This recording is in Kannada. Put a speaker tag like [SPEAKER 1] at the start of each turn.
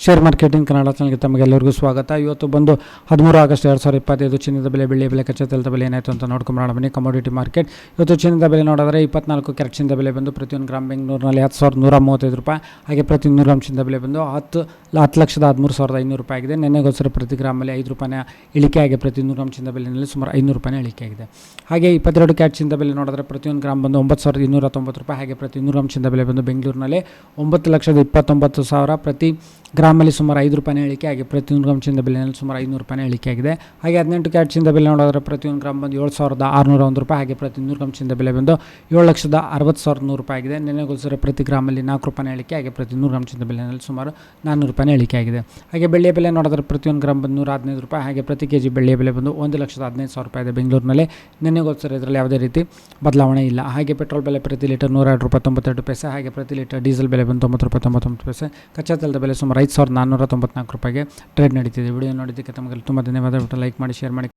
[SPEAKER 1] ಶೇರ್ ಮಾರ್ಕೆಟಿಂಗ್ ಕನ್ನಡ ಚಾನಲ್ಗೆ ತಮಗೆಲ್ಲರಿಗೂ ಸ್ವಾಗತ. ಇವತ್ತು ಬಂದು 13 ಆಗಸ್ಟ್ 2025 ಚಿನ್ನದ ಬೆಲೆ, ಬೆಳ್ಳಿಯ ಬೆಲೆ, ಕಚ್ಚಾ ತೈಲದ ಬೆಲೆ ಏನಾಯಿತು ಅಂತ ನೋಡ್ಕೊಂಬರೋಣ ಬನ್ನಿ. ಕಮೋಡಿಟಿ ಮಾರ್ಕೆಟ್ ಇವತ್ತು ಚಿನ್ನದ ಬೆಲೆ ನೋಡಿದ್ರೆ 24 ಕ್ಯಾರೆಟ್ ಚಿನ್ನದ ಬೆಲೆ ಬಂದು ಪ್ರತಿಯೊಂದು ಗ್ರಾಮ್ ಬೆಂಗಳೂರಿನಲ್ಲಿ 10,135 ರೂಪಾಯಿ. ಹಾಗೆ ಪ್ರತಿ 100 ಗ್ರಾಮ್ ಚಿನ್ನದ ಬೆಲೆ ಬಂದು 10,13,500 ರೂಪಾಯಿ ಆಗಿದೆ. ನೆನ್ನೆಗೋಸ್ಕರ ಪ್ರತಿ ಗ್ರಾಮಲ್ಲಿ 5 ರೂಪಾಯಿನ ಇಳಿಕೆ ಆಗಿ ಪ್ರತಿ 100 ಗ್ರಾಮ್ ಚಿನ್ನದ ಬೆಲೆಯಲ್ಲಿ ಸುಮಾರು 500 ರೂಪಾಯಿನ ಇಳಿಕೆ ಆಗಿದೆ. ಹಾಗೆ 22 ಕ್ಯಾರೆಟ್ ಚಿನ್ನದ ಬೆಲೆ ನೋಡಿದ್ರೆ ಪ್ರತಿಯೊಂದು ಗ್ರಾಮ್ ಬಂದು 9,290 ರೂಪಾಯಿ. ಹಾಗೆ ಪ್ರತಿ 100 ಗ್ರಾಮ್ ಚಿನ್ನದ ಬೆಲೆ ಬಂದು ಬೆಂಗಳೂರಿನಲ್ಲಿ 9,29,000 ಪ್ರತಿ ಗ್ರಾಮಲ್ಲಿ ಸುಮಾರು 5 ರೂಪಾಯಿನ ಇಳಿಕೆ ಆಗಿ ಪ್ರತಿ 100 ಗ್ರಾಮ್ ಚಿನ್ನದ ಬೆಲೆಯಲ್ಲಿ ಸುಮಾರು 500 ರೂಪಾಯಿನ ಇಳಿಕೆ ಆಗಿದೆ. ಹಾಗೆ 18 ಕ್ಯಾರೆಟ್ ಚಿನ್ನದ ಬೆಲೆ ನೋಡಿದ್ರೆ ಪ್ರತಿಯೊಂದು ಗ್ರಾಮ್ ಬಂದು 7,601 ರೂಪಾಯಿ. ಹಾಗೆ ಪ್ರತಿ 100 ಗ್ರಾಮ್ ಚಿನ್ನದ ಬೆಲೆ ಬಂದು 7,60,100 ರೂಪಾಯಿ ಆಗಿದೆ. ನೆನ್ನೆಗೋಸ್ಕರ ಪ್ರತಿ ಗ್ರಾಮಲ್ಲಿ 4 ರೂಪಾಯಿನ ಇಳಿಕೆ ಆಗಿ ಪ್ರತಿ 100 ಗ್ರಾಮ್ ಚಿನ್ನದ ಬೆಲೆಯಲ್ಲಿ ಸುಮಾರು 400 ರೂಪಾಯಿನ ಇಳಿಕೆ ಆಗಿದೆ. ಹಾಗೆ ಬೆಳ್ಳಿಯ ಬೆಲೆ ನೋಡಿದ್ರೆ ಪ್ರತಿಯೊಂದು ಗ್ರಾಮ್ ಬಂದು 115 ರೂಪಾಯಿ. ಹಾಗೆ ಪ್ರತಿ ಕೆಜಿ ಬೆಳ್ಳಿಯ ಬೆಲೆ ಬಂದು 1,15,000 ರೂಪಾಯಿ ಇದೆ ಬೆಂಗಳೂರಿನಲ್ಲಿ. ನೆನ್ನೆಗೋಸ್ಕರ ಇದರಲ್ಲಿ ಯಾವುದೇ ರೀತಿ ಬದಲಾವಣೆ ಇಲ್ಲ. ಹಾಗೆ ಪೆಟ್ರೋಲ್ ಬೆಲೆ ಪ್ರತಿ ಲೀಟರ್ 102 ರೂಪಾಯಿ 92 ಪೈಸೆ. ಹಾಗೆ ಪ್ರತಿ ಲೀಟರ್ ಡೀಸೆಲ್ ಬೆಲೆ ಬಂದು 90 ರೂಪಾಯಿ 99 ಪೈಸೆ. ಕಚ್ಚಾ ತೈಲದ ಬೆಲೆ ಸುಮಾರು 5,494 ರೂಪಾಯಿಗೆ ಟ್ರೇಡ್ ನಡೀತಿದೆ. ವಿಡಿಯೋ ನೋಡಿದ್ದಕ್ಕೆ ತಮಗೆ ತುಂಬ ಧನ್ಯವಾದ. ಲೈಕ್ ಮಾಡಿ, ಶೇರ್ ಮಾಡಿ.